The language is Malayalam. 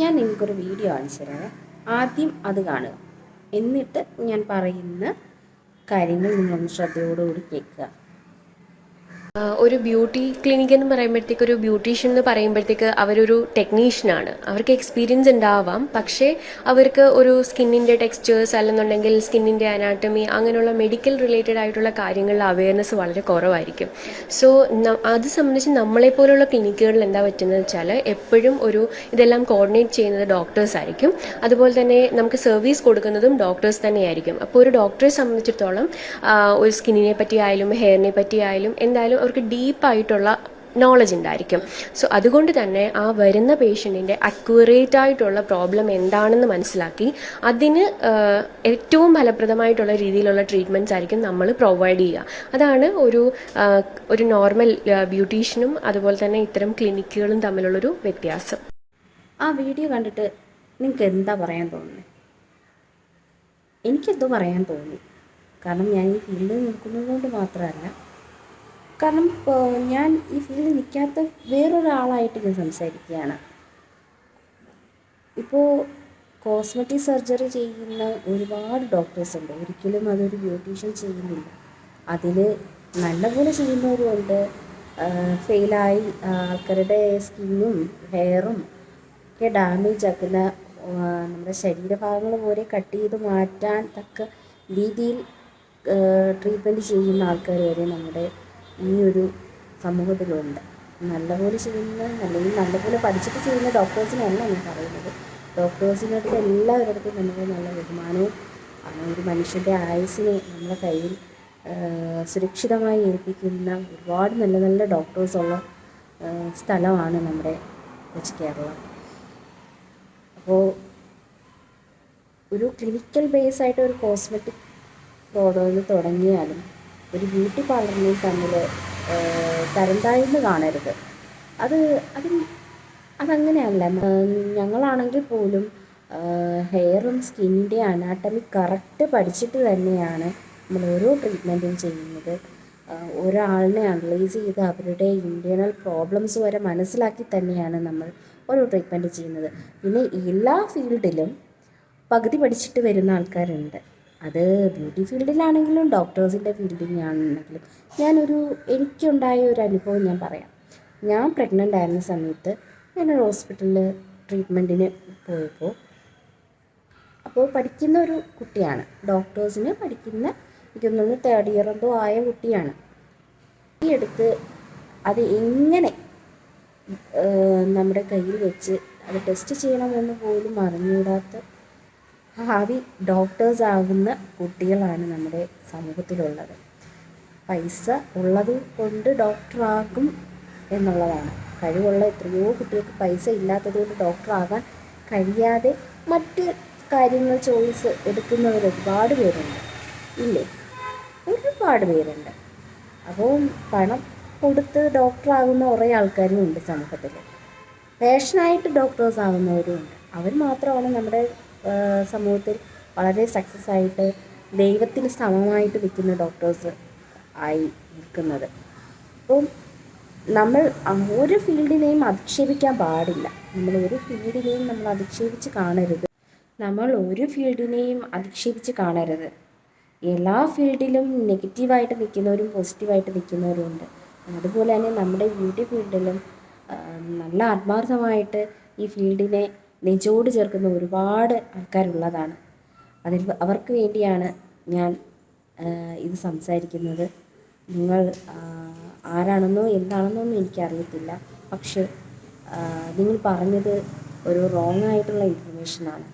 ഞാൻ നിങ്ങൾക്കൊരു വീഡിയോ കാണിച്ചു തരാം. ആദ്യം അത് കാണുക, എന്നിട്ട് ഞാൻ പറയുന്ന കാര്യങ്ങൾ നിങ്ങളൊന്ന് ശ്രദ്ധയോടുകൂടി കേൾക്കുക. ഒരു ബ്യൂട്ടി ക്ലിനിക് എന്ന് പറയുമ്പോഴത്തേക്ക്, ഒരു ബ്യൂട്ടീഷ്യൻ എന്ന് പറയുമ്പോഴത്തേക്ക് അവരൊരു ടെക്നീഷ്യനാണ്. അവർക്ക് എക്സ്പീരിയൻസ് ഉണ്ടാവാം, പക്ഷേ അവർക്ക് ഒരു സ്കിന്നിൻ്റെ ടെക്സ്ചേഴ്സ് അല്ലെന്നുണ്ടെങ്കിൽ സ്കിന്നിൻ്റെ അനാട്ടമി അങ്ങനെയുള്ള മെഡിക്കൽ റിലേറ്റഡ് ആയിട്ടുള്ള കാര്യങ്ങളിൽ അവയർനെസ് വളരെ കുറവായിരിക്കും. സോ അത് സംബന്ധിച്ച് നമ്മളെപ്പോലുള്ള ക്ലിനിക്കുകളിൽ എന്താ പറ്റുന്നത് വെച്ചാൽ, എപ്പോഴും ഇതെല്ലാം കോർഡിനേറ്റ് ചെയ്യുന്നത് ഡോക്ടേഴ്സ് ആയിരിക്കും. അതുപോലെ തന്നെ നമുക്ക് സർവീസ് കൊടുക്കുന്നതും ഡോക്ടേഴ്സ് തന്നെയായിരിക്കും. അപ്പോൾ ഒരു ഡോക്ടറെ സംബന്ധിച്ചിടത്തോളം ഒരു സ്കിന്നിനെ പറ്റി ആയാലും ഹെയറിനെ പറ്റി ആയാലും എന്തായാലും അവർക്ക് ഡീപ്പായിട്ടുള്ള നോളജ് ഉണ്ടായിരിക്കും. സോ അതുകൊണ്ട് തന്നെ ആ വരുന്ന പേഷ്യൻറ്റിൻ്റെ അക്യുറേറ്റ് ആയിട്ടുള്ള പ്രോബ്ലം എന്താണെന്ന് മനസ്സിലാക്കി അതിന് ഏറ്റവും ഫലപ്രദമായിട്ടുള്ള രീതിയിലുള്ള ട്രീറ്റ്മെൻറ്റ്സ് ആയിരിക്കും നമ്മൾ പ്രൊവൈഡ് ചെയ്യുക. അതാണ് ഒരു നോർമൽ ബ്യൂട്ടീഷ്യനും അതുപോലെ തന്നെ ഇത്തരം ക്ലിനിക്കുകളും തമ്മിലുള്ളൊരു വ്യത്യാസം. ആ വീഡിയോ കണ്ടിട്ട് നിങ്ങൾക്ക് എന്താ പറയാൻ തോന്നുന്നത്? എനിക്കെന്തോ പറയാൻ തോന്നി. കാരണം ഞാൻ ഈ ഫീൽഡിൽ നിൽക്കുന്നത് കൊണ്ട് മാത്രമല്ല, കാരണം ഞാൻ ഈ ഫീൽഡിൽ നിൽക്കാത്ത വേറൊരാളായിട്ട് ഞാൻ സംസാരിക്കുകയാണ്. ഇപ്പോൾ കോസ്മെറ്റിക് സർജറി ചെയ്യുന്ന ഒരുപാട് ഡോക്ടേഴ്സ് ഉണ്ട്. ഒരിക്കലും അതൊരു ബ്യൂട്ടീഷ്യൻ ചെയ്യുന്നില്ല. അതിൽ നല്ലപോലെ ചെയ്യുന്നവരുമുണ്ട്. ഫെയിലായി ആൾക്കാരുടെ സ്കിന്നും ഹെയറും ഒക്കെ ഡാമേജ് ആക്കുന്ന, നമ്മുടെ ശരീരഭാഗങ്ങൾ പോലെ കട്ട് ചെയ്ത് മാറ്റാൻ തക്ക രീതിയിൽ ട്രീറ്റ്മെൻറ്റ് ചെയ്യുന്ന ആൾക്കാർ വരെ നമ്മുടെ ഈ ഒരു സമൂഹത്തിലുണ്ട്. നല്ലപോലെ ചെയ്യുന്ന, അല്ലെങ്കിൽ നല്ലപോലെ പഠിച്ചിട്ട് ചെയ്യുന്ന ഡോക്ടേഴ്സിനല്ല ഞാൻ പറയുന്നത്. ഡോക്ടേഴ്സിനോട് എല്ലാവരുടെ നമുക്ക് നല്ല ബഹുമാനവും ഒരു മനുഷ്യൻ്റെ ആയുസ്സിനെ നമ്മുടെ കയ്യിൽ സുരക്ഷിതമായി ഏൽപ്പിക്കുന്ന ഒരുപാട് നല്ല നല്ല ഡോക്ടേഴ്സുള്ള സ്ഥലമാണ് നമ്മുടെ കൊച്ചു കേരളം. അപ്പോൾ ഒരു ക്ലിനിക്കൽ ബേസ് ആയിട്ട് ഒരു കോസ്മെറ്റിക് പ്രോഡക്റ്റ് തുടങ്ങിയാലും ഒരു ബ്യൂട്ടി പാർലറിനെയും തമ്മിൽ തരംതാഴ്ന്ന് കാണരുത്. അതങ്ങനെയല്ല. ഞങ്ങളാണെങ്കിൽ പോലും ഹെയറും സ്കിന്നിൻ്റെ അനാട്ടമി കറക്റ്റ് പഠിച്ചിട്ട് തന്നെയാണ് നമ്മൾ ഓരോ ട്രീറ്റ്മെൻറ്റും ചെയ്യുന്നത്. ഒരാളിനെ അനലൈസ് ചെയ്ത് അവരുടെ ഇൻറ്റേർണൽ പ്രോബ്ലംസ് വരെ മനസ്സിലാക്കി തന്നെയാണ് നമ്മൾ ഓരോ ട്രീറ്റ്മെൻറ്റ് ചെയ്യുന്നത്. പിന്നെ എല്ലാ ഫീൽഡിലും പകുതി പഠിച്ചിട്ട് വരുന്ന ആൾക്കാരുണ്ട്. അത് ബ്യൂട്ടി ഫീൽഡിലാണെങ്കിലും ഡോക്ടേഴ്സിൻ്റെ ഫീൽഡിലാണെങ്കിലും. എനിക്കുണ്ടായ ഒരു അനുഭവം ഞാൻ പറയാം. ഞാൻ പ്രഗ്നൻ്റ് ആയിരുന്ന സമയത്ത് ഞാനൊരു ഹോസ്പിറ്റലിൽ ട്രീറ്റ്മെൻറ്റിന് പോയപ്പോൾ, അപ്പോൾ പഠിക്കുന്ന ഒരു കുട്ടിയാണ്, ഡോക്ടേഴ്സിന് പഠിക്കുന്ന, എനിക്കൊന്ന് 3rd ഇയർ എന്തോ ആയ കുട്ടിയാണ്. ഈ അടുത്ത് അത് എങ്ങനെ നമ്മുടെ കയ്യിൽ വെച്ച് അത് ടെസ്റ്റ് ചെയ്യണമെന്ന് പോലും അറിഞ്ഞുകൂടാത്ത ഭാവി ഡോക്ടേഴ്സ് ആകുന്ന കുട്ടികളാണ് നമ്മുടെ സമൂഹത്തിലുള്ളത്. പൈസ ഉള്ളത് കൊണ്ട് ഡോക്ടറാകും എന്നുള്ളതാണ്. കഴിവുള്ള എത്രയോ കുട്ടികൾക്ക് പൈസ ഇല്ലാത്തതുകൊണ്ട് ഡോക്ടറാകാൻ കഴിയാതെ മറ്റ് കാര്യങ്ങൾ ചോയ്സ് എടുക്കുന്നവർ ഒരുപാട് പേരുണ്ട്, ഇല്ലേ? ഒരുപാട് പേരുണ്ട്. അപ്പോൾ പണം കൊടുത്ത് ഡോക്ടറാകുന്ന കുറേ ആൾക്കാരും ഉണ്ട് സമൂഹത്തിൽ. പാഷനായിട്ട് ഡോക്ടേഴ്സ് ആകുന്നവരും ഉണ്ട്. അവർ മാത്രമാണ് നമ്മുടെ സമൂഹത്തിൽ വളരെ സക്സസ് ആയിട്ട് ദൈവത്തിന് സമമായിട്ട് നിൽക്കുന്ന ഡോക്ടേഴ്സ് ആയി നിൽക്കുന്നത്. അപ്പം നമ്മൾ ഒരു ഫീൽഡിനെയും അധിക്ഷേപിക്കാൻ പാടില്ല. നമ്മൾ ഒരു ഫീൽഡിനെയും അധിക്ഷേപിച്ച് കാണരുത്. എല്ലാ ഫീൽഡിലും നെഗറ്റീവായിട്ട് നിൽക്കുന്നവരും പോസിറ്റീവായിട്ട് നിൽക്കുന്നവരും ഉണ്ട്. അതുപോലെ തന്നെ നമ്മുടെ ബ്യൂട്ടി ഫീൽഡിലും നല്ല ആത്മാർത്ഥമായിട്ട് ഈ ഫീൽഡിനെ നെഞ്ചോട് ചേർക്കുന്ന ഒരുപാട് ആൾക്കാരുള്ളതാണ്. അവർക്ക് വേണ്ടിയാണ് ഞാൻ ഇത് സംസാരിക്കുന്നത്. നിങ്ങൾ ആരാണെന്നോ എന്താണെന്നോ ഒന്നും എനിക്കറിയത്തില്ല. പക്ഷേ നിങ്ങൾ പറഞ്ഞത് ഒരു റോങ് ആയിട്ടുള്ള ഇൻഫർമേഷനാണ്.